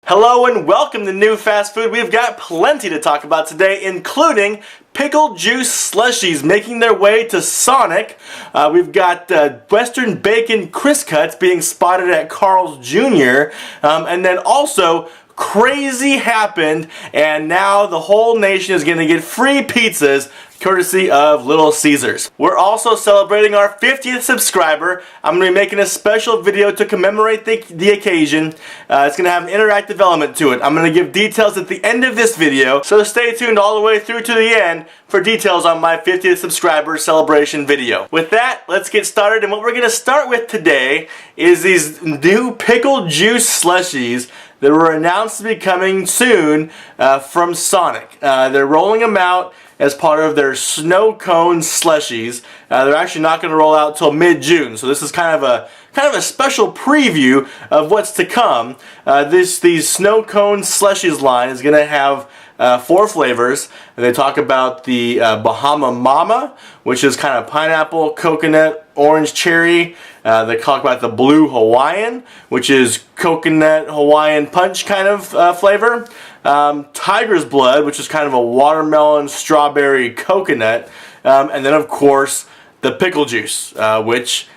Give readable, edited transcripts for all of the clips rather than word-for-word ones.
Hello and welcome to New Fast Food. We've got plenty to talk about today, including Pickle Juice Slushies making their way to Sonic. We've got Western Bacon Crisscuts being spotted at Carl's Jr. And then also crazy happened, and now the whole nation is going to get free pizzas courtesy of Little Caesars. We're also celebrating our 50th subscriber. I'm going to be making a special video to commemorate the occasion. It's going to have an interactive element to it. I'm going to give details at the end of this video, so stay tuned all the way through to the end for details on my 50th subscriber celebration video. With that, let's get started, and what we're going to start with today is these new Pickle Juice Slushies that were announced to be coming soon from Sonic. They're rolling them out as part of their Snow Cone Slushes. They're actually not going to roll out until mid-June, so this is kind of a special preview of what's to come. These Snow Cone Slushes line is going to have 4 flavors. And they talk about the Bahama Mama, which is kind of pineapple, coconut, orange, cherry. They talk about the Blue Hawaiian, which is coconut Hawaiian punch kind of flavor. Tiger's Blood, which is kind of a watermelon, strawberry, coconut. And then, of course, the Pickle Juice, which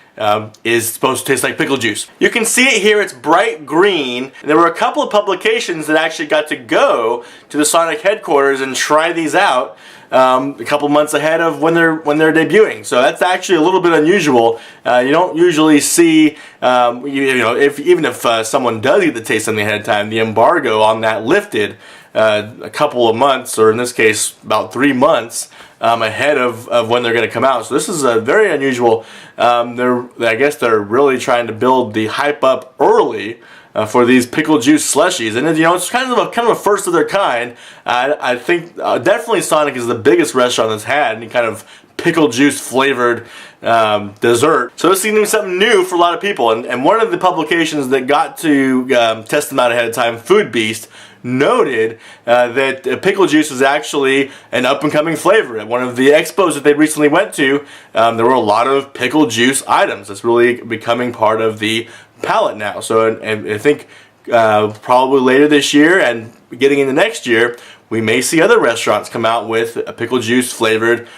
is supposed to taste like pickle juice. You can see it here, it's bright green. There were a couple of publications that actually got to go to the Sonic headquarters and try these out a couple months ahead of when they're debuting. So that's actually a little bit unusual. You don't usually see, even if someone does get to taste something ahead of time, the embargo on that lifted a couple of months, or in this case about 3 months ahead of when they're going to come out. So this is very unusual. I guess they're really trying to build the hype up early for these Pickle Juice Slushies, and it's kind of a first of their kind. I think definitely Sonic is the biggest restaurant that's had any kind of pickle juice flavored dessert. So this is going to be something new for a lot of people. And one of the publications that got to test them out ahead of time, Food Beast, noted that pickle juice is actually an up-and-coming flavor. At one of the expos that they recently went to, there were a lot of pickle juice items. It's really becoming part of the palette now. So and I think probably later this year and getting into next year, we may see other restaurants come out with a pickle juice flavored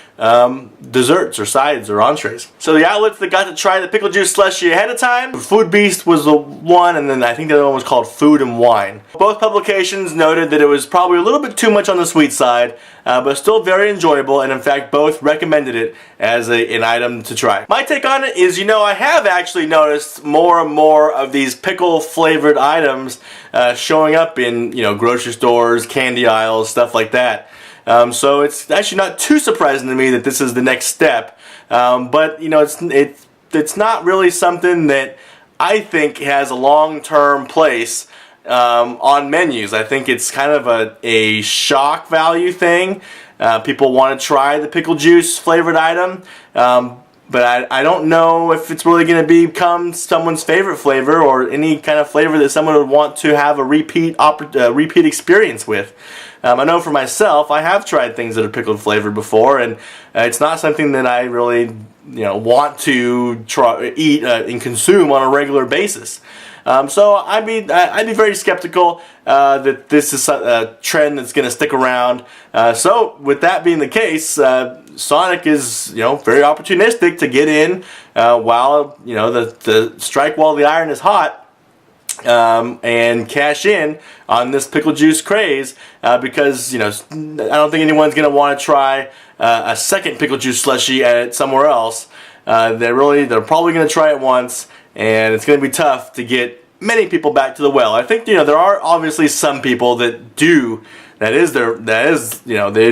desserts or sides or entrees. So the outlets that got to try the Pickle Juice Slushie ahead of time, Food Beast was the one, and then I think the other one was called Food and Wine. Both publications noted that it was probably a little bit too much on the sweet side, but still very enjoyable, and in fact both recommended it as an item to try. My take on it is, I have actually noticed more and more of these pickle flavored items showing up in grocery stores, candy aisles, stuff like that. So it's actually not too surprising to me that this is the next step, but it's not really something that I think has a long-term place on menus. I think it's kind of a shock value thing. People want to try the pickle juice flavored item, but I don't know if it's really going to become someone's favorite flavor or any kind of flavor that someone would want to have a repeat experience with. I know for myself, I have tried things that are pickled flavored before, and it's not something that I really want to eat and consume on a regular basis. So I'd be very skeptical that this is a trend that's going to stick around. So with that being the case, Sonic is very opportunistic to get in while the strike while the iron is hot. And cash in on this pickle juice craze because I don't think anyone's going to want to try a second pickle juice slushie at it somewhere else. They're probably going to try it once, and it's going to be tough to get many people back to the well. I think there are obviously some people that do. They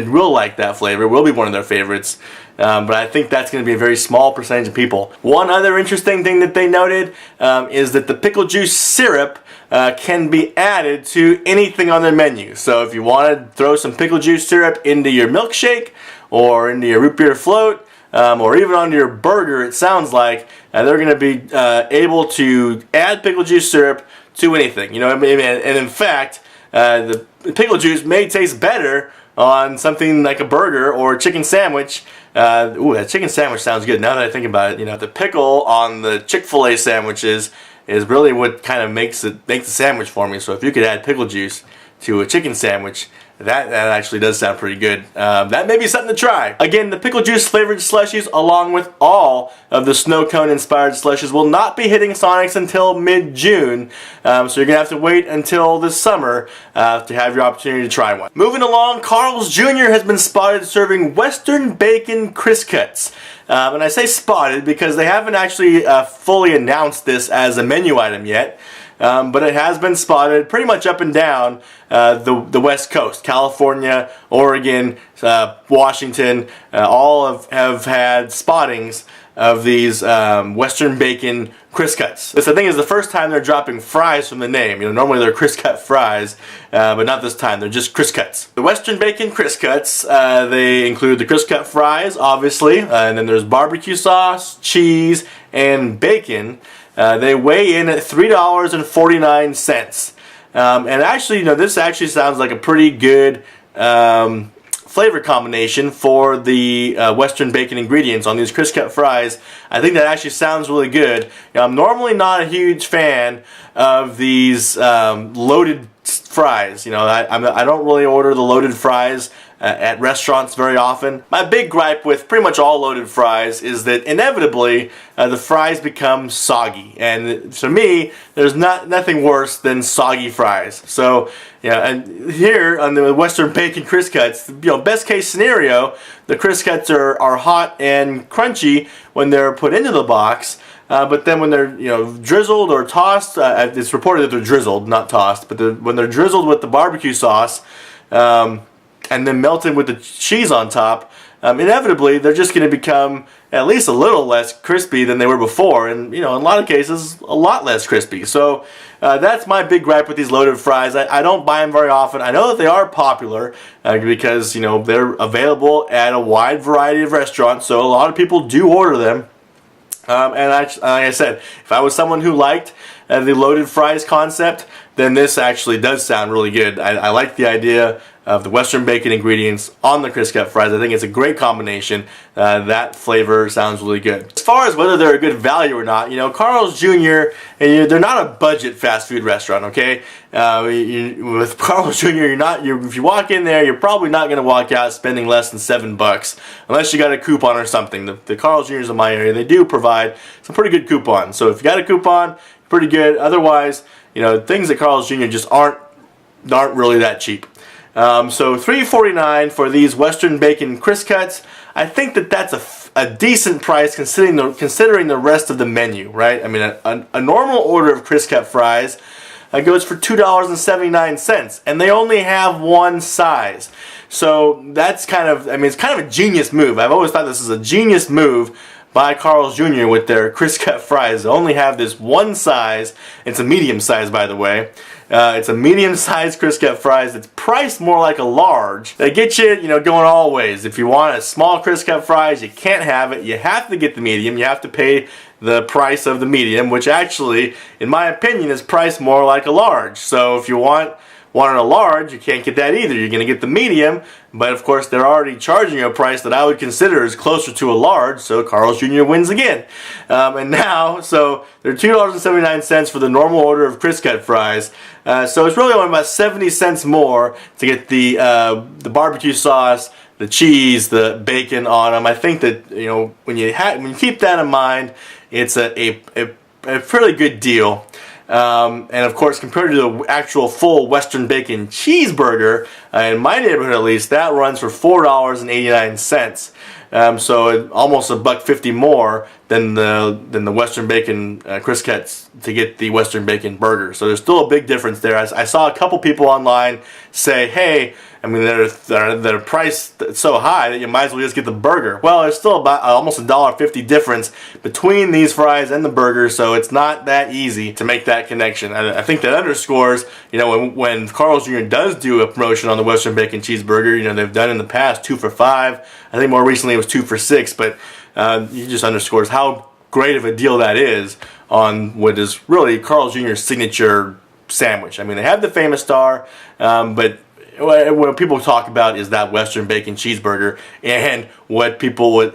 will like that flavor. Will be one of their favorites. But I think that's going to be a very small percentage of people. One other interesting thing that they noted is that the pickle juice syrup can be added to anything on their menu. So if you want to throw some pickle juice syrup into your milkshake or into your root beer float, or even onto your burger, it sounds like they're going to be able to add pickle juice syrup to anything. And in fact, the pickle juice may taste better on something like a burger or a chicken sandwich. Ooh, that chicken sandwich sounds good now that I think about it. The pickle on the Chick-fil-A sandwiches is really what kind of makes the sandwich for me. So if you could add pickle juice to a chicken sandwich, that actually does sound pretty good. That may be something to try. Again, the pickle juice flavored slushies, along with all of the snow cone inspired slushes, will not be hitting Sonic's until mid-June. So you're gonna have to wait until this summer to have your opportunity to try one. Moving along, Carl's Jr. has been spotted serving Western Bacon Crisscuts. And I say spotted because they haven't actually fully announced this as a menu item yet. But it has been spotted pretty much up and down the West Coast. California, Oregon, Washington, all have had spottings of these Western Bacon Crisscuts. This, I think, is the first time they're dropping fries from the name. Normally they're Crisscut Fries, but not this time. They're just Crisscuts. The Western Bacon Crisscuts, they include the Crisscut Fries, obviously, and then there's barbecue sauce, cheese, and bacon. They weigh in at $3.49. And actually, this actually sounds like a pretty good flavor combination for the Western bacon ingredients on these Crisscut fries. I think that actually sounds really good. I'm normally not a huge fan of these loaded fries. I don't really order the loaded fries at restaurants very often. My big gripe with pretty much all loaded fries is that inevitably the fries become soggy, and to me there's nothing worse than soggy fries. So and here on the Western Bacon Crisscuts, best case scenario, the Crisscuts are hot and crunchy when they're put into the box. But then when they're drizzled or tossed, it's reported that they're drizzled, not tossed. But when they're drizzled with the barbecue sauce and then melted with the cheese on top, inevitably they're just going to become at least a little less crispy than they were before, and in a lot of cases a lot less crispy. So that's my big gripe with these loaded fries. I don't buy them very often. I know that they are popular because they're available at a wide variety of restaurants, so a lot of people do order them. And like I said, if I was someone who liked the loaded fries concept, then this actually does sound really good. I like the idea of the Western bacon ingredients on the Crisscut fries. I think it's a great combination. That flavor sounds really good. As far as whether they're a good value or not, Carl's Jr., they're not a budget fast food restaurant, okay? With Carl's Jr., if you walk in there, you're probably not going to walk out spending less than $7 unless you got a coupon or something. The Carl's Jr.'s in my area, they do provide some pretty good coupons. So if you got a coupon, pretty good. Otherwise, things at Carl's Jr. just aren't really that cheap. So $3.49 for these Western Bacon Crisscuts. I think that's a decent price considering the rest of the menu, right? I mean, a normal order of Crisscut fries goes for $2.79, and they only have one size. So that's it's kind of a genius move. I've always thought this is a genius move by Carl's Jr. with their Crisscut fries. They only have this one size. It's a medium size, by the way. It's a medium-sized Crisscut fries. It's priced more like a large. They get you, going all ways. If you want a small Crisscut fries, you can't have it. You have to get the medium. You have to pay the price of the medium, which actually, in my opinion, is priced more like a large. So if you want a large, you can't get that either. You're going to get the medium, but of course they're already charging you a price that I would consider is closer to a large, so Carl's Jr. wins again. And now, so they're $2.79 for the normal order of Crisscut fries. So it's really only about 70 cents more to get the barbecue sauce, the cheese, the bacon on them. I think that when you keep that in mind, it's a fairly good deal. And of course, compared to the actual full Western Bacon cheeseburger, in my neighborhood at least, that runs for $4.89. So almost $1.50 more than the Western Bacon Crisscuts to get the Western Bacon burger. So there's still a big difference there. I saw a couple people online say, hey, they're priced so high that you might as well just get the burger. Well, there's still about almost $1.50 difference between these fries and the burger, so it's not that easy to make that connection. I think that underscores, when Carl's Jr. does do a promotion on the Western Bacon cheeseburger, they've done in the past 2 for $5. I think more recently it was 2 for $6, but it just underscores how great of a deal that is on what is really Carl's Jr.'s signature sandwich. I mean, they have the Famous Star, but what people talk about is that Western bacon cheeseburger, and what people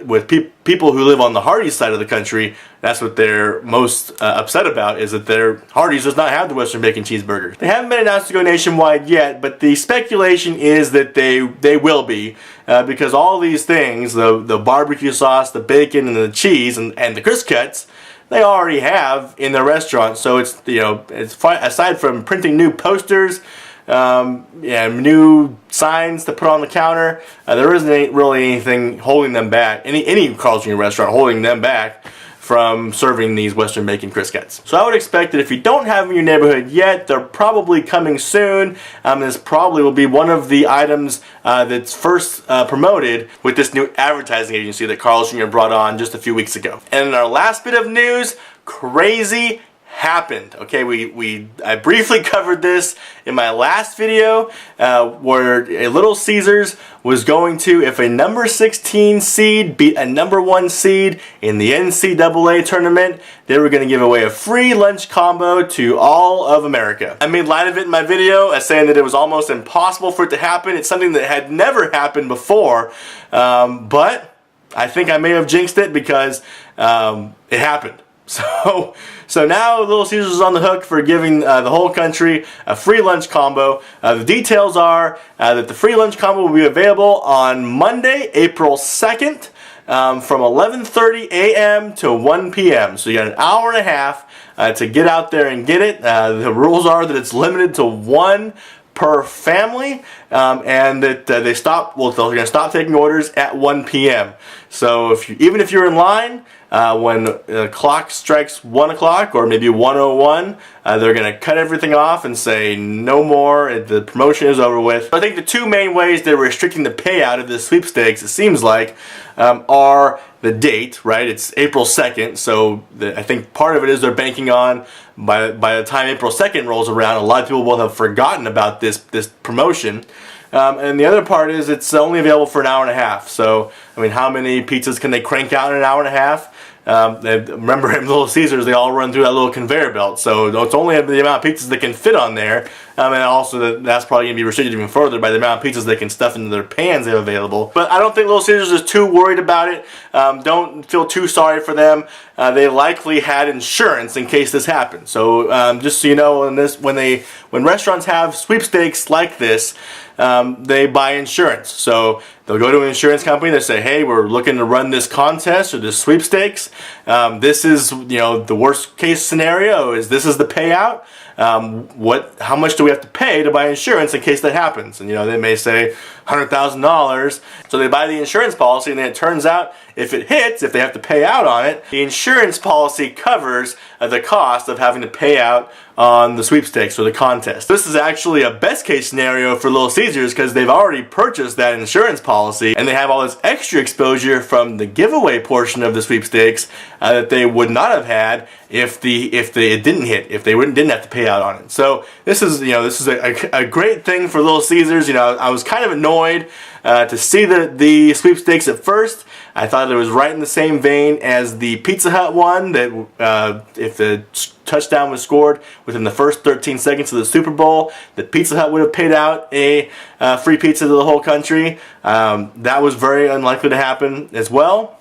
people who live on the Hardee's side of the country, that's what they're most upset about, is that their Hardee's does not have the Western bacon cheeseburger. They haven't been announced to go nationwide yet, but the speculation is that they will be, because all these things, the barbecue sauce, the bacon, and the cheese, and the Crisscuts, they already have in their restaurant. So it's, it's aside from printing new posters, new signs to put on the counter, there isn't really anything holding them back, any Carl's Jr. restaurant holding them back from serving these Western Bacon Crisscuts. So I would expect that if you don't have them in your neighborhood yet, they're probably coming soon. This probably will be one of the items that's first promoted with this new advertising agency that Carl's Jr. brought on just a few weeks ago. And in our last bit of news, crazy happened. Okay, I briefly covered this in my last video, where a Little Caesars was going to, if a number 16 seed beat a number 1 seed in the NCAA tournament, they were going to give away a free lunch combo to all of America. I made light of it in my video as saying that it was almost impossible for it to happen. It's something that had never happened before, but I think I may have jinxed it, because it happened. So now Little Caesars is on the hook for giving the whole country a free lunch combo. The details are that the free lunch combo will be available on Monday, April 2nd, from 11:30 a.m. to 1 p.m. So you got an hour and a half to get out there and get it. The rules are that it's limited to 1 per family, and that they're going to stop taking orders at 1 p.m. So even if you're in line, when the clock strikes 1 o'clock or maybe 1:01, they're going to cut everything off and say no more, the promotion is over with. I think the two main ways they're restricting the payout of this sweepstakes, it seems like, are the date, right? It's April 2nd, so I think part of it is they're banking on by the time April 2nd rolls around, a lot of people will have forgotten about this promotion. And the other part is it's only available for an hour and a half. So, I mean, how many pizzas can they crank out in an hour and a half? Remember in Little Caesars, they all run through that little conveyor belt. So it's only the amount of pizzas that can fit on there. And also that's probably going to be restricted even further by the amount of pizzas they can stuff into their pans they have available. But I don't think Little Caesars is too worried about it. Don't feel too sorry for them. They likely had insurance in case this happened. So just so you know, when restaurants have sweepstakes like this, they buy insurance. So they'll go to an insurance company, they say, hey, we're looking to run this contest or this sweepstakes. This is, the worst case scenario is this is the payout. How much do we have to pay to buy insurance in case that happens? And they may say $100,000. So they buy the insurance policy, and then it turns out if it hits, if they have to pay out on it, the insurance policy covers the cost of having to pay out on the sweepstakes or the contest. This is actually a best case scenario for Little Caesars, because they've already purchased that insurance policy and they have all this extra exposure from the giveaway portion of the sweepstakes that they would not have had if it didn't hit, if they didn't have to pay out on it. So this is a great thing for Little Caesars. I was kind of annoyed to see the sweepstakes at first. I thought it was right in the same vein as the Pizza Hut one, that if the touchdown was scored within the first 13 seconds of the Super Bowl, that Pizza Hut would have paid out a free pizza to the whole country. That was very unlikely to happen as well.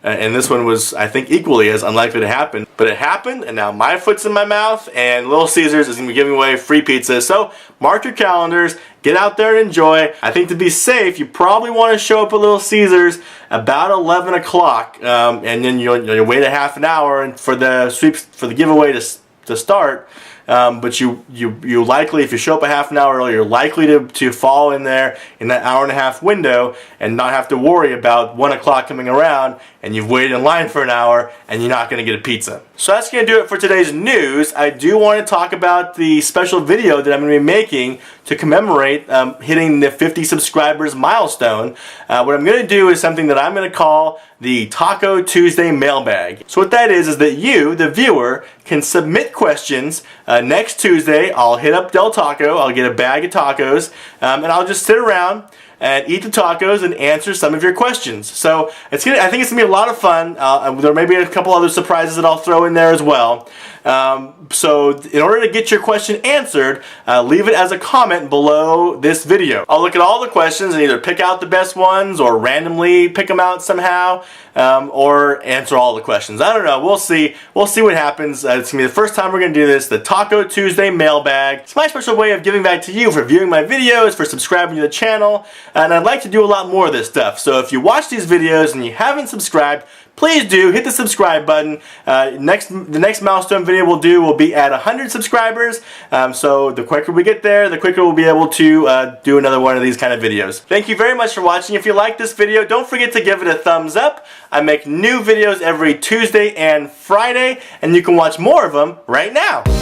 And this one was, I think, equally as unlikely to happen. But it happened, and now my foot's in my mouth, and Little Caesars is going to be giving away free pizza. So mark your calendars, get out there and enjoy. I think to be safe, you probably want to show up at Little Caesars about 11 o'clock, and then you'll wait a half an hour for the giveaway to start. But you likely, if you show up a half an hour early, you're likely to fall in there in that hour and a half window and not have to worry about 1 o'clock coming around and you've waited in line for an hour and you're not going to get a pizza. So that's going to do it for today's news. I do want to talk about the special video that I'm going to be making to commemorate hitting the 50 subscribers milestone. What I'm going to do is something that I'm going to call the Taco Tuesday mailbag. So what that is that you, the viewer, can submit questions. Next Tuesday, I'll hit up Del Taco, I'll get a bag of tacos, and I'll just sit around and eat the tacos and answer some of your questions. So I think it's gonna be a lot of fun. There may be a couple other surprises that I'll throw in there as well. So in order to get your question answered, leave it as a comment below this video. I'll look at all the questions and either pick out the best ones or randomly pick them out somehow, or answer all the questions. I don't know. We'll see. We'll see what happens. It's gonna be the first time we're gonna do this. The Taco Tuesday mailbag. It's my special way of giving back to you for viewing my videos, for subscribing to the channel, and I'd like to do a lot more of this stuff. So if you watch these videos and you haven't subscribed, please do hit the subscribe button. The next milestone video we'll do will be at 100 subscribers. So the quicker we get there, the quicker we'll be able to do another one of these kind of videos. Thank you very much for watching. If you like this video, don't forget to give it a thumbs up. I make new videos every Tuesday and Friday, and you can watch more of them right now.